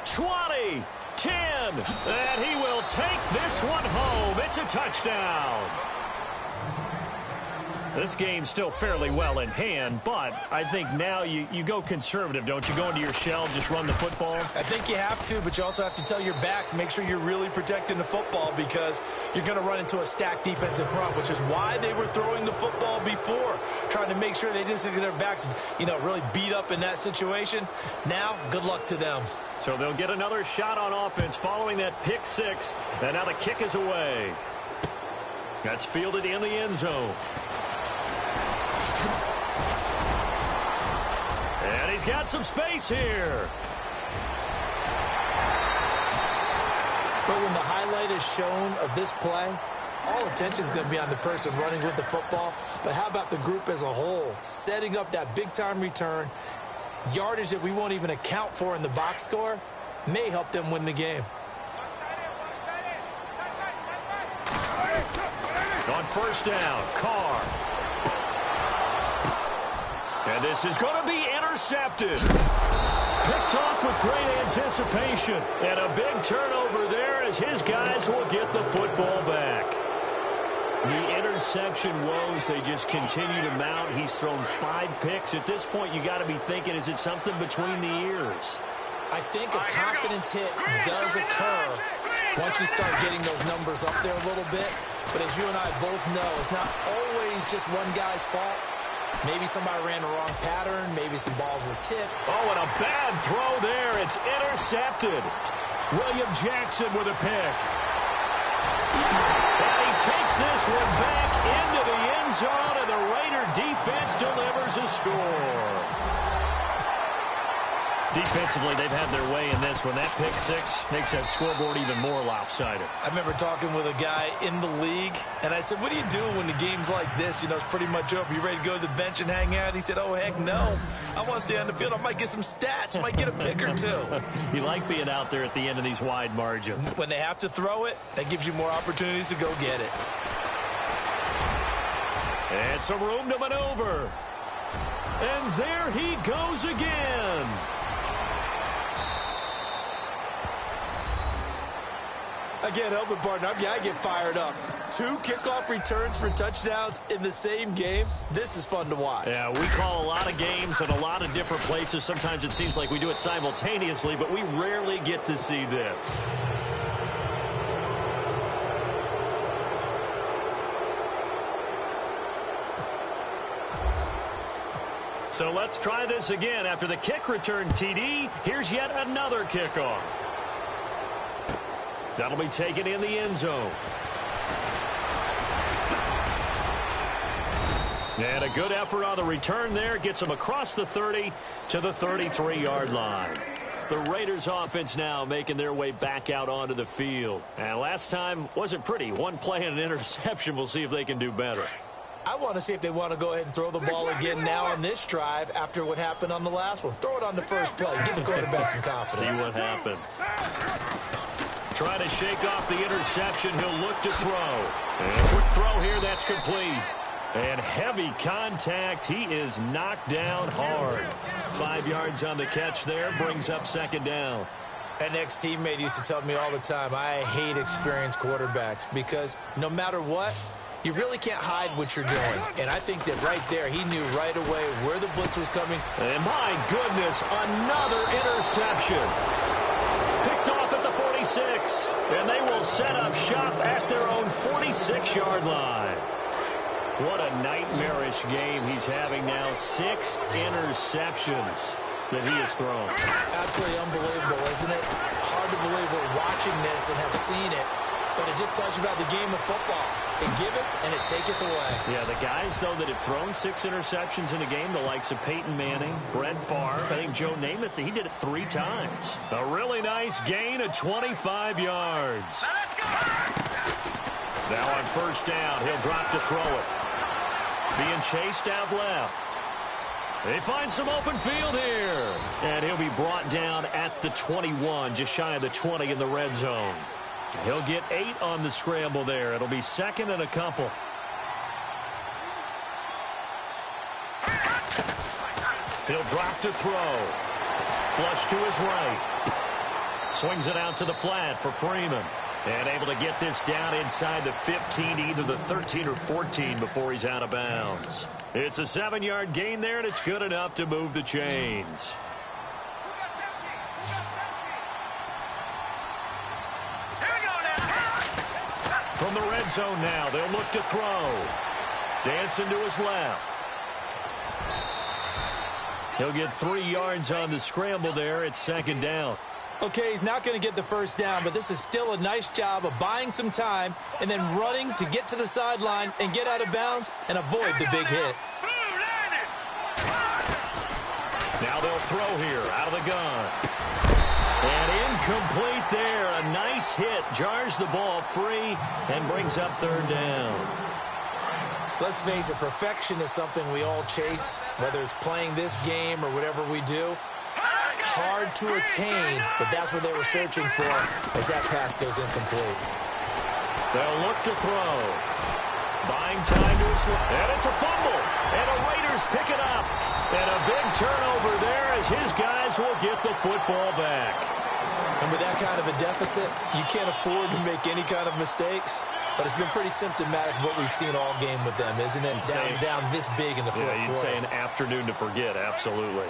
20, 10. And he will take this one home. It's a touchdown. This game's still fairly well in hand, but I think now you go conservative, don't you? Go into your shell, just run the football? I think you have to, but you also have to tell your backs, make sure you're really protecting the football because you're going to run into a stacked defensive front, which is why they were throwing the football before, trying to make sure they just get their backs, really beat up in that situation. Now, good luck to them. So they'll get another shot on offense following that pick 6, and now the kick is away. That's fielded in the end zone. And he's got some space here. But when the highlight is shown of this play, all attention is going to be on the person running with the football. But how about the group as a whole? Setting up that big-time return, yardage that we won't even account for in the box score, may help them win the game. On first down, Carr. And this is going to be intercepted. Picked off with great anticipation. And a big turnover there as his guys will get the football back. The interception woes, they just continue to mount. He's thrown 5 picks. At this point, you got to be thinking, is it something between the ears? I think a confidence hit does occur once you start getting those numbers up there a little bit. But as you and I both know, it's not always just one guy's fault. Maybe somebody ran the wrong pattern. Maybe some balls were tipped. Oh, and a bad throw there. It's intercepted. William Jackson with a pick. And he takes this one back into the end zone, and the Raider defense delivers a score. Defensively, they've had their way in this one. That pick six makes that scoreboard even more lopsided. I remember talking with a guy in the league, and I said, what do you do when the game's like this? You know, it's pretty much over. You ready to go to the bench and hang out? He said, oh, heck no. I want to stay on the field. I might get some stats. Might get a pick or two. You like being out there at the end of these wide margins. When they have to throw it, that gives you more opportunities to go get it. And some room to maneuver. And there he goes again. I can't help it, partner. I get fired up. 2 kickoff returns for touchdowns in the same game. This is fun to watch. Yeah, we call a lot of games at a lot of different places. Sometimes it seems like we do it simultaneously, but we rarely get to see this. So let's try this again. After the kick return TD, here's yet another kickoff. That'll be taken in the end zone. And a good effort on the return there. Gets him across the 30 to the 33-yard line. The Raiders offense now making their way back out onto the field. And last time wasn't pretty. One play and an interception. We'll see if they can do better. I want to see if they want to go ahead and throw the ball again now on this drive after what happened on the last one. Throw it on the first play. Give the quarterback some confidence. See what happens. Trying to shake off the interception. He'll look to throw. And a quick throw here. That's complete. And heavy contact. He is knocked down hard. 5 yards on the catch there. Brings up second down. An ex-teammate used to tell me all the time, I hate experienced quarterbacks because no matter what, you really can't hide what you're doing. And I think that right there, he knew right away where the blitz was coming. And my goodness, another interception. Picked off at the 46. And they will set up shop at their own 46-yard line. What a nightmarish game he's having now. 6 interceptions that he has thrown. Absolutely unbelievable, isn't it? Hard to believe we're watching this and have seen it. But it just tells you about the game of football. It giveth and it taketh away. Yeah, the guys, though, that have thrown 6 interceptions in a game, the likes of Peyton Manning, Brett Favre, I think Joe Namath, he did it 3 times. A really nice gain of 25 yards. Now on first down, he'll drop to throw it. Being chased out left. They find some open field here. And he'll be brought down at the 21, just shy of the 20 in the red zone. He'll get 8 on the scramble there. It'll be second and a couple. He'll drop to throw. Flush to his right. Swings it out to the flat for Freeman. And able to get this down inside the 15, either the 13 or 14 before he's out of bounds. It's a 7-yard gain there, and it's good enough to move the chains. From the red zone now, they'll look to throw. Dancing to his left. He'll get 3 yards on the scramble there. It's second down. Okay, he's not going to get the first down, but this is still a nice job of buying some time and then running to get to the sideline and get out of bounds and avoid the big hit. Now they'll throw here out of the gun. And incomplete there. A nice hit. Jars the ball free and brings up third down. Let's face it, perfection is something we all chase, whether it's playing this game or whatever we do. Hard to attain, but that's what they were searching for as that pass goes incomplete. They'll look to throw. Buying time to his left. And it's a fumble. And the Raiders pick it up. And a big turnover there as his guys will get the football back. And with that kind of a deficit, you can't afford to make any kind of mistakes. But it's been pretty symptomatic of what we've seen all game with them, isn't it? Down this big in the fourth quarter. Yeah, you'd say an afternoon to forget, absolutely.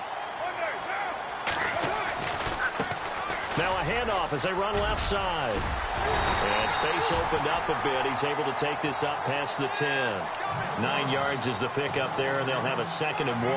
Now a handoff as they run left side. And space opened up a bit. He's able to take this up past the 10. 9 yards is the pickup there, and they'll have a 2nd and 1.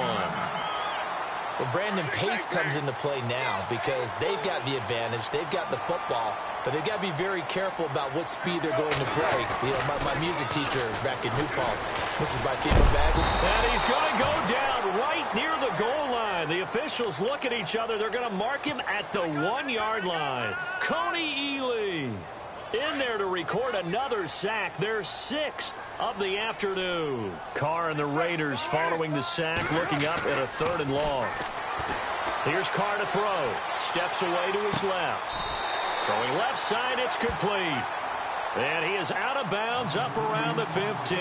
Well, Brandon, pace comes into play now because they've got the advantage. They've got the football, but they've got to be very careful about what speed they're going to play. You know, my music teacher back in New Paltz, this is by Keeper Bagley. And he's going to go down right near the goal line. The official officials look at each other. They're going to mark him at the 1-yard line. Coney Ely in there to record another sack, their 6th of the afternoon. Carr and the Raiders following the sack, looking up at a 3rd and long. Here's Carr to throw. Steps away to his left. Throwing left side, it's complete. And he is out of bounds up around the 15.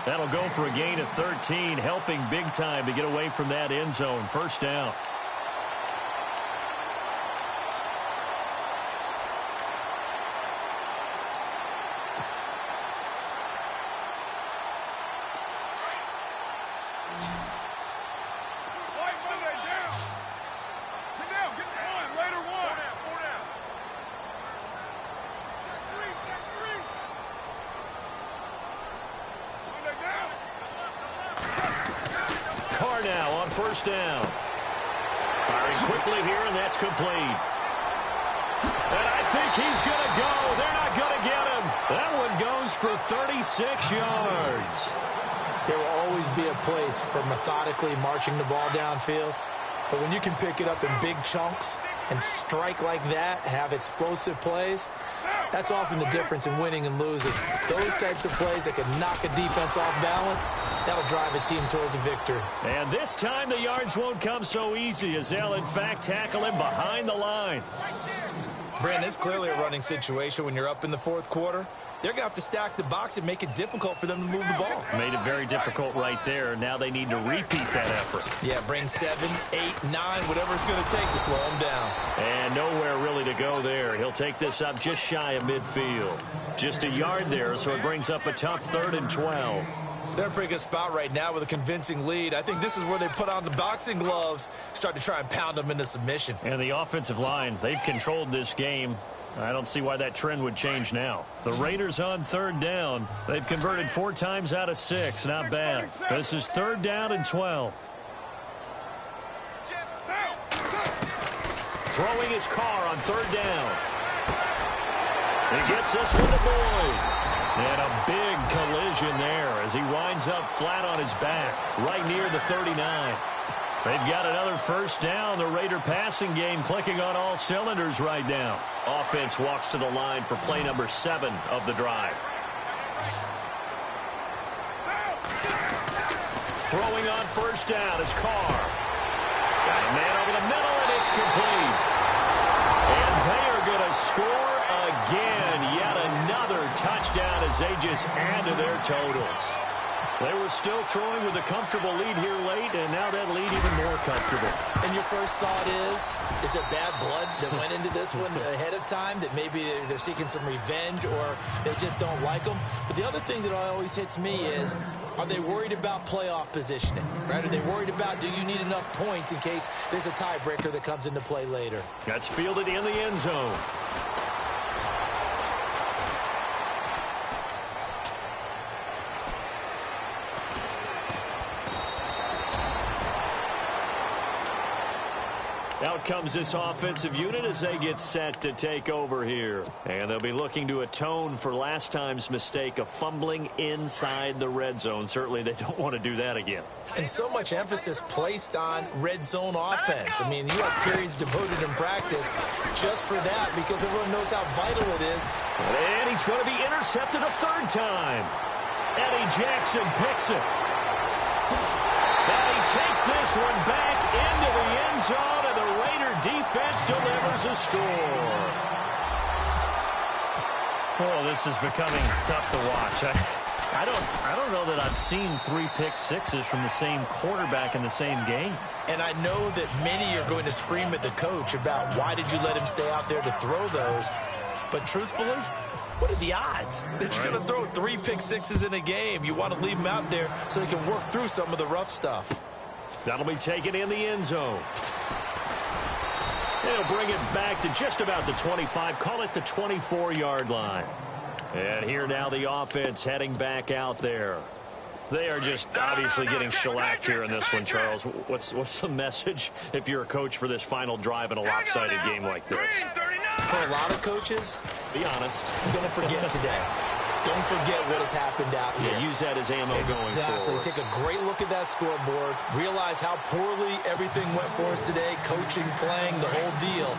That'll go for a gain of 13, helping big time to get away from that end zone. First down. Now on first down. Firing quickly here, and that's complete. And I think he's going to go. They're not going to get him. That one goes for 36 yards. There will always be a place for methodically marching the ball downfield. But when you can pick it up in big chunks and strike like that, have explosive plays, that's often the difference in winning and losing. Those types of plays that can knock a defense off balance, that'll drive a team towards a victory. And this time the yards won't come so easy as they'll, in fact, tackle him behind the line. Brandon, it's clearly a running situation when you're up in the 4th quarter. They're going to have to stack the box and make it difficult for them to move the ball. Made it very difficult right there. Now they need to repeat that effort. Yeah, bring 7, 8, 9, whatever it's going to take to slow him down. And nowhere really to go there. He'll take this up just shy of midfield. Just a yard there, so it brings up a tough 3rd and 12. They're in a pretty good spot right now with a convincing lead. I think this is where they put on the boxing gloves, start to try and pound them into submission. And the offensive line, they've controlled this game. I don't see why that trend would change now. The Raiders on 3rd down. They've converted 4 times out of 6. Not bad. This is 3rd down and 12. Throwing his Carr on 3rd down. He gets this one to Boyd. And a big collision there as he winds up flat on his back, right near the 39. They've got another first down. The Raider passing game clicking on all cylinders right now. Offense walks to the line for play number 7 of the drive. Throwing on first down is Carr. Got a man over the middle, and it's complete. And they are going to score again. Yet another touchdown as they just add to their totals. They were still throwing with a comfortable lead here late, and now that lead even more comfortable. And your first thought is there bad blood that went into this one ahead of time, that maybe they're seeking some revenge or they just don't like them? But the other thing that always hits me is, are they worried about playoff positioning? Right? Are they worried about, do you need enough points in case there's a tiebreaker that comes into play later? That's fielded in the end zone. Out comes this offensive unit as they get set to take over here. And they'll be looking to atone for last time's mistake of fumbling inside the red zone. Certainly they don't want to do that again. And so much emphasis placed on red zone offense. I mean, you have periods devoted in practice just for that because everyone knows how vital it is. And he's going to be intercepted a 3rd time. Eddie Jackson picks it. And he takes this one back into the end zone, and the Raider defense delivers a score. Oh, this is becoming tough to watch. I don't know that I've seen 3 pick sixes from the same quarterback in the same game. And I know that many are going to scream at the coach about why did you let him stay out there to throw those. But truthfully, what are the odds that you're going to throw 3 pick sixes in a game? You want to leave them out there so they can work through some of the rough stuff. That'll be taken in the end zone. They'll bring it back to just about the 25. Call it the 24-yard line. And here now the offense heading back out there. They are just obviously getting shellacked here in this one, Charles. What's the message if you're a coach for this final drive in a lopsided game like this? For a lot of coaches, be honest, I'm going to forget today. Don't forget what has happened out here. Yeah, use that as ammo going forward. Take a great look at that scoreboard. Realize how poorly everything went for us today. Coaching, playing, the whole deal.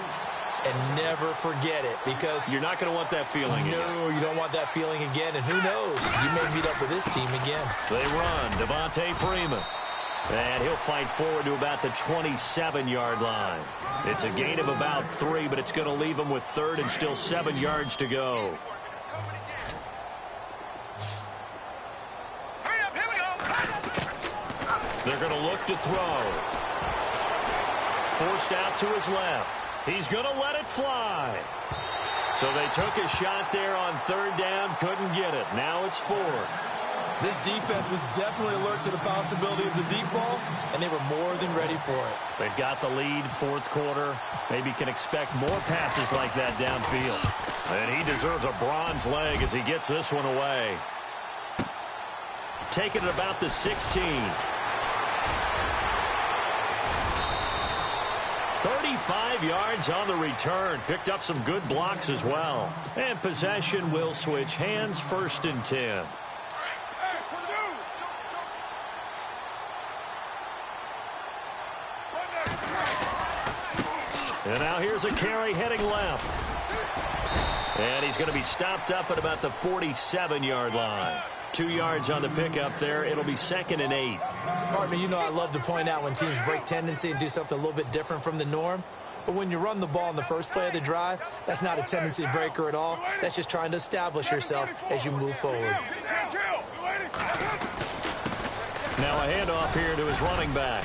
And never forget it, because you're not going to want that feeling again. No, you don't want that feeling again. And who knows? You may meet up with this team again. They run. Devontae Freeman. And he'll fight forward to about the 27-yard line. It's a gain of about 3, but it's going to leave him with 3rd and still 7 yards to go. They're going to look to throw. Forced out to his left. He's going to let it fly. So they took a shot there on 3rd down, couldn't get it. Now it's 4th. This defense was definitely alert to the possibility of the deep ball, and they were more than ready for it. They've got the lead, 4th quarter. Maybe can expect more passes like that downfield. And he deserves a bronze leg as he gets this one away. Taking it about the 16. 35 yards on the return. Picked up some good blocks as well. And possession will switch hands, 1st and 10. And now here's a carry heading left. And he's going to be stopped up at about the 47-yard line. 2 yards on the pickup there. It'll be 2nd and 8. Partner, you know I love to point out when teams break tendency and do something a little bit different from the norm. But when you run the ball in the first play of the drive, that's not a tendency breaker at all. That's just trying to establish yourself as you move forward. Now a handoff here to his running back.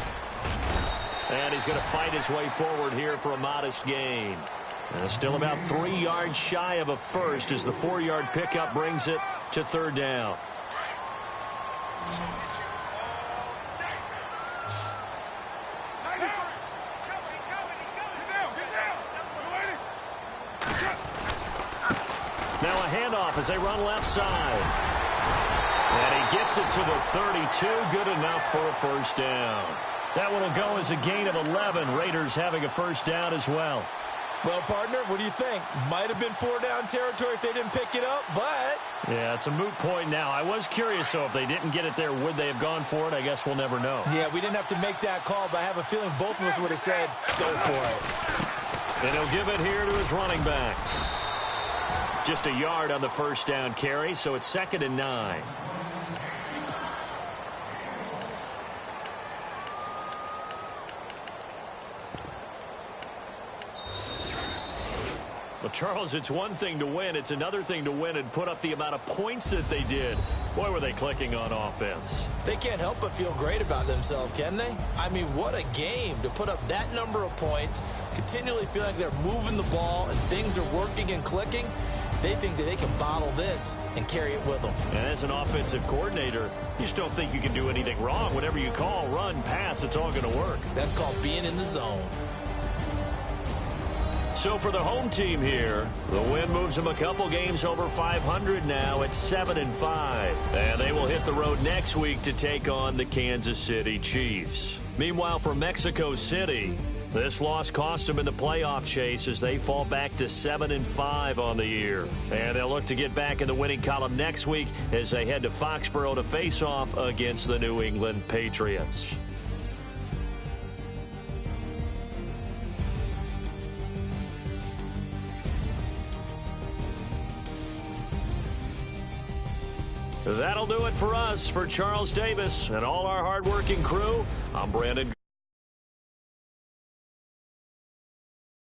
And he's going to fight his way forward here for a modest gain. Still about 3 yards shy of a first as the 4-yard pickup brings it to 3rd down. Now a handoff as they run left side. And he gets it to the 32. Good enough for a 1st down. That one will go as a gain of 11. Raiders having a 1st down as well. Well, partner, what do you think? Might have been 4-down territory if they didn't pick it up, but... Yeah, it's a moot point now. I was curious, though, if they didn't get it there, would they have gone for it? I guess we'll never know. Yeah, we didn't have to make that call, but I have a feeling both of us would have said, go for it. And he'll give it here to his running back. Just a yard on the 1st down carry, so it's 2nd and 9. Well, Charles, it's one thing to win. It's another thing to win and put up the amount of points that they did. Boy, were they clicking on offense. They can't help but feel great about themselves, can they? I mean, what a game to put up that number of points, continually feel like they're moving the ball and things are working and clicking. They think that they can bottle this and carry it with them. And as an offensive coordinator, you just don't think you can do anything wrong. Whatever you call, run, pass, it's all going to work. That's called being in the zone. So for the home team here, the win moves them a couple games over 500 now at 7-5. And they will hit the road next week to take on the Kansas City Chiefs. Meanwhile, for Mexico City, this loss cost them in the playoff chase as they fall back to 7-5 on the year. And they'll look to get back in the winning column next week as they head to Foxborough to face off against the New England Patriots. That'll do it for us. For Charles Davis and all our hardworking crew, I'm Brandon.